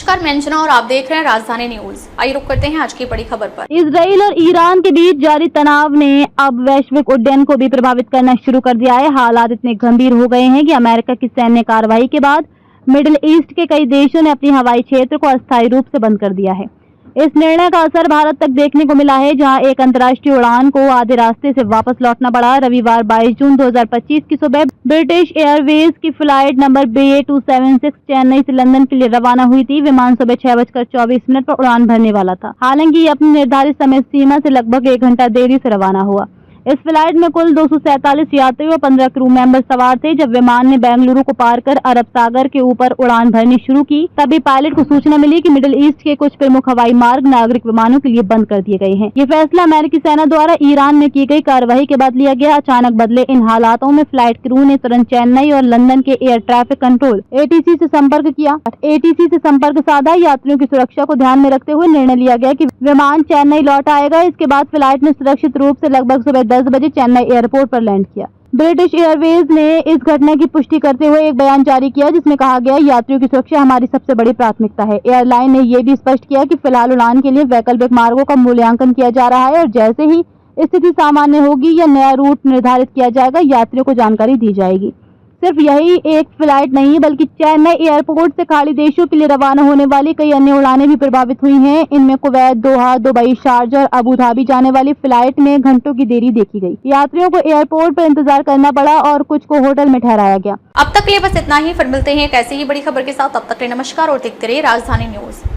नमस्कार, मैं अंजना और आप देख रहे हैं राजधानी न्यूज। आइए रुक करते हैं आज की बड़ी खबर पर। इजराइल और ईरान के बीच जारी तनाव ने अब वैश्विक उड्डयन को भी प्रभावित करना शुरू कर दिया है। हालात इतने गंभीर हो गए हैं कि अमेरिका की सैन्य कार्रवाई के बाद मिडिल ईस्ट के कई देशों ने अपनी हवाई क्षेत्र को अस्थायी रूप से बंद कर दिया है। इस निर्णय का असर भारत तक देखने को मिला है, जहां एक अंतर्राष्ट्रीय उड़ान को आधे रास्ते से वापस लौटना पड़ा। रविवार 22 जून 2025 की सुबह ब्रिटिश एयरवेज की फ्लाइट नंबर BA276 चेन्नई से लंदन के लिए रवाना हुई थी। विमान सुबह 6:24 पर उड़ान भरने वाला था। हालांकि ये अपनी निर्धारित समय सीमा से लगभग 1 घंटा देरी से रवाना हुआ। इस फ्लाइट में कुल 247 यात्री और 15 क्रू मेंबर सवार थे। जब विमान ने बेंगलुरु को पार कर अरब सागर के ऊपर उड़ान भरनी शुरू की, तभी पायलट को सूचना मिली कि मिडिल ईस्ट के कुछ प्रमुख हवाई मार्ग नागरिक विमानों के लिए बंद कर दिए गए हैं। ये फैसला अमेरिकी सेना द्वारा ईरान में की गई कार्रवाई के बाद लिया गया। अचानक बदले इन हालातों में फ्लाइट क्रू ने तुरंत चेन्नई और लंदन के एयर ट्रैफिक कंट्रोल ATC से संपर्क किया। ATC से संपर्क साधा। यात्रियों की सुरक्षा को ध्यान में रखते हुए निर्णय लिया गया कि विमान चेन्नई लौट आएगा। इसके बाद फ्लाइट ने सुरक्षित रूप से लगभग सुबह 10 बजे चेन्नई एयरपोर्ट पर लैंड किया। ब्रिटिश एयरवेज ने इस घटना की पुष्टि करते हुए एक बयान जारी किया, जिसमें कहा गया, यात्रियों की सुरक्षा हमारी सबसे बड़ी प्राथमिकता है। एयरलाइन ने यह भी स्पष्ट किया कि फिलहाल उड़ान के लिए वैकल्पिक मार्गों का मूल्यांकन किया जा रहा है और जैसे ही स्थिति सामान्य होगी या नया रूट निर्धारित किया जाएगा, यात्रियों को जानकारी दी जाएगी। सिर्फ यही एक फ्लाइट नहीं, बल्कि चेन्नई एयरपोर्ट से खाड़ी देशों के लिए रवाना होने वाली कई अन्य उड़ानें भी प्रभावित हुई हैं। इनमें कुवैत, दोहा, दुबई, शारजा और अबू धाबी जाने वाली फ्लाइट में घंटों की देरी देखी गई। यात्रियों को एयरपोर्ट पर इंतजार करना पड़ा और कुछ को होटल में ठहराया गया। अब तक के लिए बस इतना ही। फिर मिलते हैं एक ऐसी ही बड़ी खबर के साथ। तब तक के लिए नमस्कार और देखते रहिए राजधानी न्यूज।